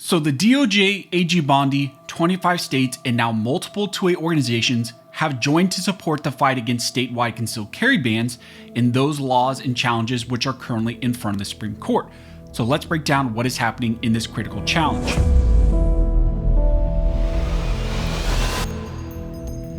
So the DOJ, AG Bondi, 25 states, and now multiple 2A organizations have joined to support the fight against statewide concealed carry bans and those laws and challenges which are currently in front of the Supreme Court. So let's break down what is happening in this critical challenge.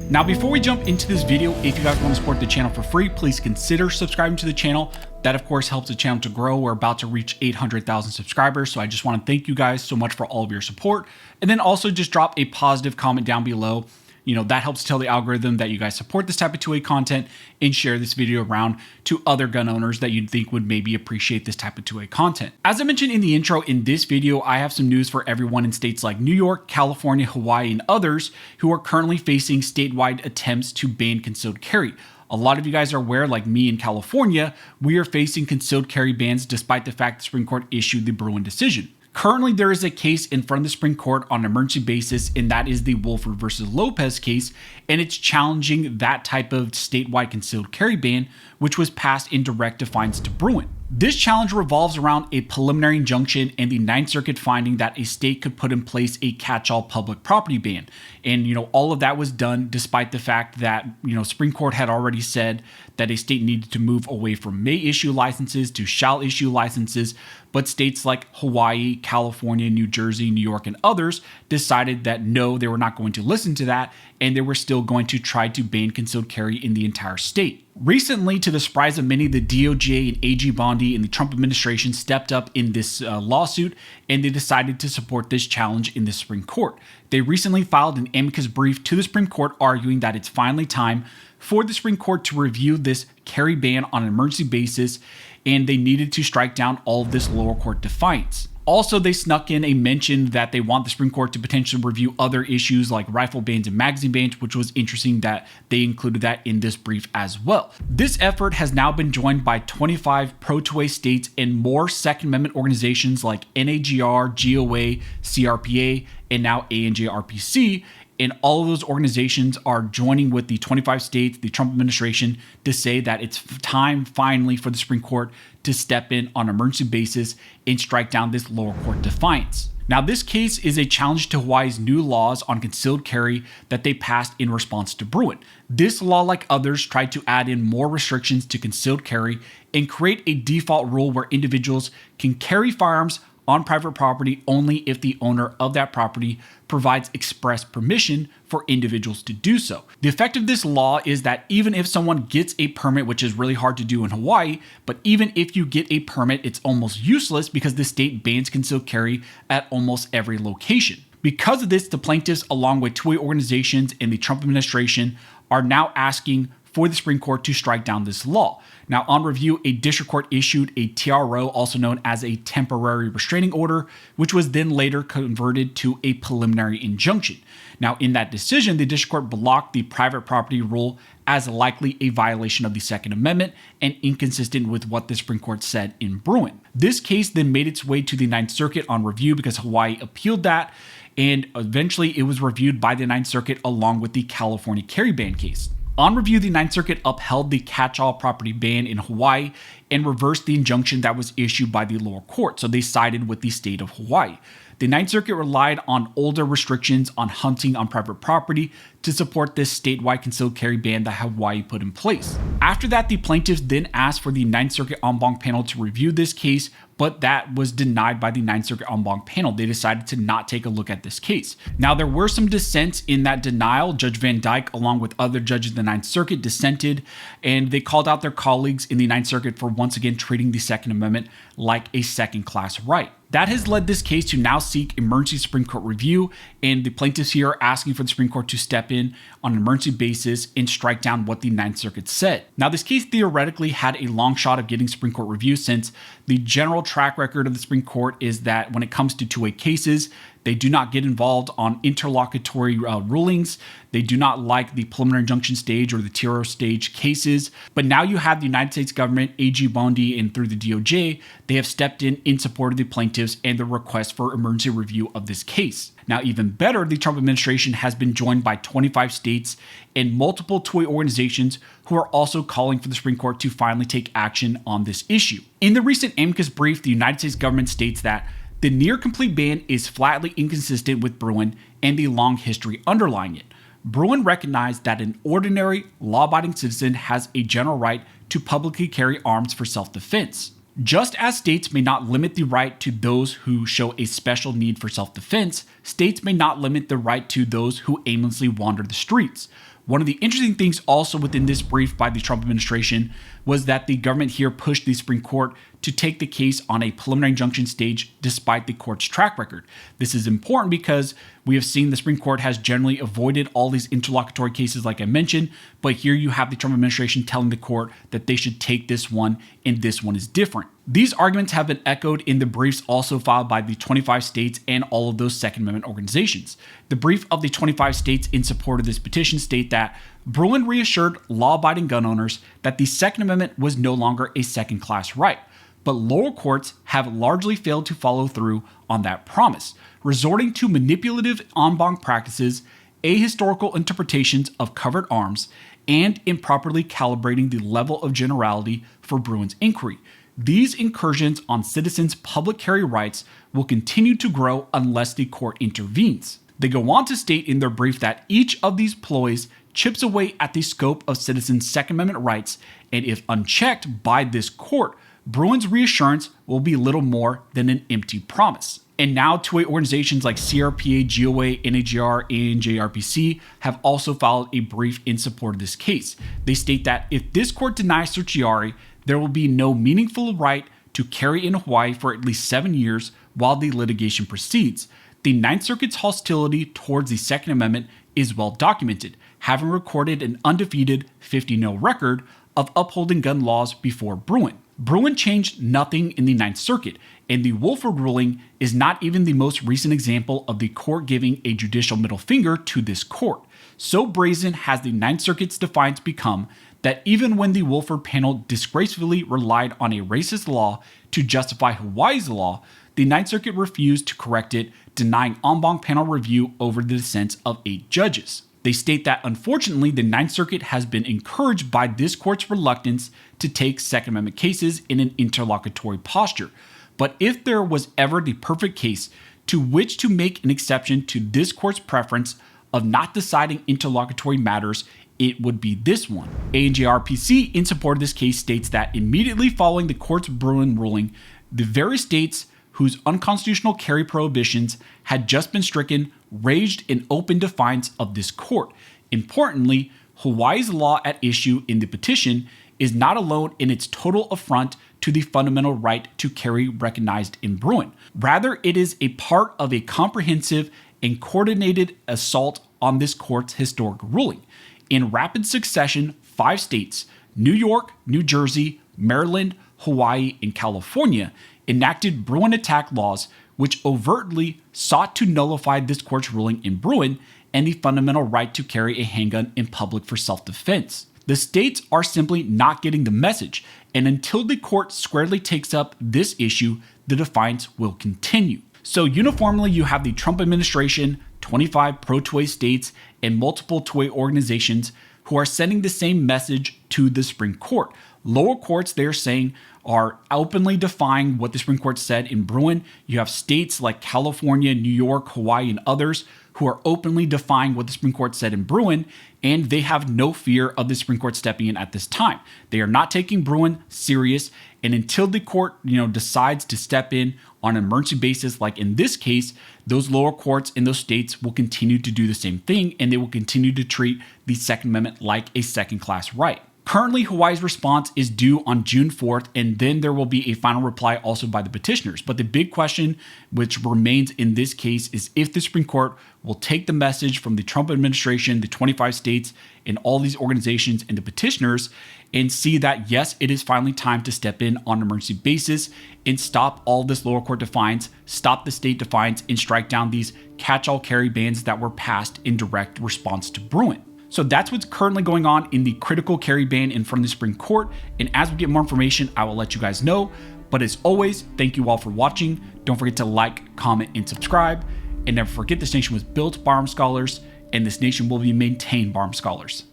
Now, before we jump into this video, if you guys want to support the channel for free, please consider subscribing to the channel. That, of course, helps the channel to grow. We're about to reach 800,000 subscribers, so I just want to thank you guys so much for all of your support. And then also just drop a positive comment down below. That helps tell the algorithm that you guys support this type of 2A content and share this video around to other gun owners that you'd think would maybe appreciate this type of 2A content. As I mentioned in the intro, in this video, I have some news for everyone in states like New York, California, Hawaii, and others who are currently facing statewide attempts to ban concealed carry. A lot of you guys are aware, like me in California, we are facing concealed carry bans despite the fact the Supreme Court issued the Bruen decision. Currently, there is a case in front of the Supreme Court on an emergency basis, and that is the Wolford versus Lopez case, and it's challenging that type of statewide concealed carry ban, which was passed in direct defiance to Bruen. This challenge revolves around a preliminary injunction and the Ninth Circuit finding that a state could put in place a catch-all public property ban. And, all of that was done despite the fact that, Supreme Court had already said that a state needed to move away from may issue licenses to shall issue licenses. But states like Hawaii, California, New Jersey, New York, and others decided that no, they were not going to listen to that, and they were still going to try to ban concealed carry in the entire state. Recently, to the surprise of many, the DOJ and AG Bondi and the Trump administration stepped up in this lawsuit, and they decided to support this challenge in the Supreme Court. They recently filed an amicus brief to the Supreme Court arguing that it's finally time for the Supreme Court to review this carry ban on an emergency basis, and they needed to strike down all of this lower court defiance. Also, they snuck in a mention that they want the Supreme Court to potentially review other issues like rifle bans and magazine bans, which was interesting that they included that in this brief as well. This effort has now been joined by 25 pro-2A states and more Second Amendment organizations like NAGR, GOA, CRPA, and now ANJRPC. And all of those organizations are joining with the 25 states, the Trump administration, to say that it's time finally for the Supreme Court to step in on an emergency basis and strike down this lower court defiance. Now, this case is a challenge to Hawaii's new laws on concealed carry that they passed in response to Bruen. This law, like others, tried to add in more restrictions to concealed carry and create a default rule where individuals can carry firearms on private property only if the owner of that property provides express permission for individuals to do so. The effect of this law is that even if someone gets a permit, which is really hard to do in Hawaii, but even if you get a permit, it's almost useless because the state bans concealed carry at almost every location. Because of this, the plaintiffs, along with 2A organizations and the Trump administration, are now asking for the Supreme Court to strike down this law. Now, on review, a district court issued a TRO, also known as a temporary restraining order, which was then later converted to a preliminary injunction. Now, in that decision, the district court blocked the private property rule as likely a violation of the Second Amendment and inconsistent with what the Supreme Court said in Bruen. This case then made its way to the Ninth Circuit on review because Hawaii appealed that, and eventually it was reviewed by the Ninth Circuit along with the California carry ban case. On review, the Ninth Circuit upheld the catch-all property ban in Hawaii and reversed the injunction that was issued by the lower court, so they sided with the state of Hawaii. The Ninth Circuit relied on older restrictions on hunting on private property to support this statewide concealed carry ban that Hawaii put in place. After that, the plaintiffs then asked for the Ninth Circuit en banc panel to review this case, but that was denied by the Ninth Circuit en banc panel. They decided to not take a look at this case. Now, there were some dissents in that denial. Judge Van Dyke, along with other judges in the Ninth Circuit, dissented, and they called out their colleagues in the Ninth Circuit for once again treating the Second Amendment like a second-class right. That has led this case to now seek emergency Supreme Court review, and the plaintiffs here are asking for the Supreme Court to step in on an emergency basis and strike down what the Ninth Circuit said. Now, this case theoretically had a long shot of getting Supreme Court review, since the general track record of the Supreme Court is that when it comes to 2A cases, they do not get involved on interlocutory rulings. They do not like the preliminary injunction stage or the TRO stage cases. But now you have the United States government, AG Bondi, and through the DOJ, they have stepped in support of the plaintiffs and the request for emergency review of this case. Now, even better, the Trump administration has been joined by 25 states and multiple 2A organizations who are also calling for the Supreme Court to finally take action on this issue. In the recent amicus brief, the United States government states that The near complete ban is flatly inconsistent with Bruen and the long history underlying it. Bruen recognized that an ordinary, law-abiding citizen has a general right to publicly carry arms for self-defense. Just as states may not limit the right to those who show a special need for self-defense, states may not limit the right to those who aimlessly wander the streets. One of the interesting things also within this brief by the Trump administration was that the government here pushed the Supreme Court to take the case on a preliminary injunction stage despite the court's track record. This is important because we have seen the Supreme Court has generally avoided all these interlocutory cases like I mentioned, but here you have the Trump administration telling the court that they should take this one and this one is different. These arguments have been echoed in the briefs also filed by the 25 states and all of those Second Amendment organizations. The brief of the 25 states in support of this petition state that Bruen reassured law-abiding gun owners that the Second Amendment was no longer a second-class right, but lower courts have largely failed to follow through on that promise, resorting to manipulative en banc practices, ahistorical interpretations of covered arms, and improperly calibrating the level of generality for Bruen's inquiry. These incursions on citizens' public carry rights will continue to grow unless the court intervenes. They go on to state in their brief that each of these ploys chips away at the scope of citizens' Second Amendment rights, and if unchecked by this court, Bruen's reassurance will be little more than an empty promise. And now two organizations like CRPA, GOA, NAGR, and JRPC have also filed a brief in support of this case. They state that if this court denies certiorari, there will be no meaningful right to carry in Hawaii for at least 7 years while the litigation proceeds. The Ninth Circuit's hostility towards the Second Amendment is well documented, having recorded an undefeated 50-0 record of upholding gun laws before Bruen. Bruen changed nothing in the Ninth Circuit, and the Wolford ruling is not even the most recent example of the court giving a judicial middle finger to this court. So brazen has the Ninth Circuit's defiance become that even when the Wolford panel disgracefully relied on a racist law to justify Hawaii's law, the Ninth Circuit refused to correct it, denying en banc panel review over the dissents of 8 judges. They state that unfortunately, the Ninth Circuit has been encouraged by this court's reluctance to take Second Amendment cases in an interlocutory posture. But if there was ever the perfect case to which to make an exception to this court's preference of not deciding interlocutory matters, it would be this one. ANJRPC, in support of this case, states that immediately following the court's Bruen ruling, the very states whose unconstitutional carry prohibitions had just been stricken raged in open defiance of this court. Importantly, Hawaii's law at issue in the petition is not alone in its total affront to the fundamental right to carry recognized in Bruen. Rather, it is a part of a comprehensive and coordinated assault on this court's historic ruling. In rapid succession, 5 states, New York, New Jersey, Maryland, Hawaii, and California, enacted Bruen attack laws which overtly sought to nullify this court's ruling in Bruen and the fundamental right to carry a handgun in public for self-defense. The states are simply not getting the message, and until the court squarely takes up this issue, the defiance will continue. So uniformly, you have the Trump administration, 25 pro-2A states, and multiple 2A organizations who are sending the same message to the Supreme Court. Lower courts, they're saying, are openly defying what the Supreme Court said in Bruen. You have states like California, New York, Hawaii, and others who are openly defying what the Supreme Court said in Bruen, and they have no fear of the Supreme Court stepping in at this time. They are not taking Bruen serious, and until the court, decides to step in on an emergency basis, like in this case, those lower courts in those states will continue to do the same thing, and they will continue to treat the Second Amendment like a second-class right. Currently, Hawaii's response is due on June 4th, and then there will be a final reply also by the petitioners. But the big question which remains in this case is if the Supreme Court will take the message from the Trump administration, the 25 states, and all these organizations and the petitioners and see that, yes, it is finally time to step in on an emergency basis and stop all this lower court defiance, stop the state defiance, and strike down these catch-all carry bans that were passed in direct response to Bruen. So that's what's currently going on in the critical carry ban in front of the Supreme Court. And as we get more information, I will let you guys know. But as always, thank you all for watching. Don't forget to like, comment, and subscribe. And never forget, this nation was built by armed scholars, and this nation will be maintained by armed scholars.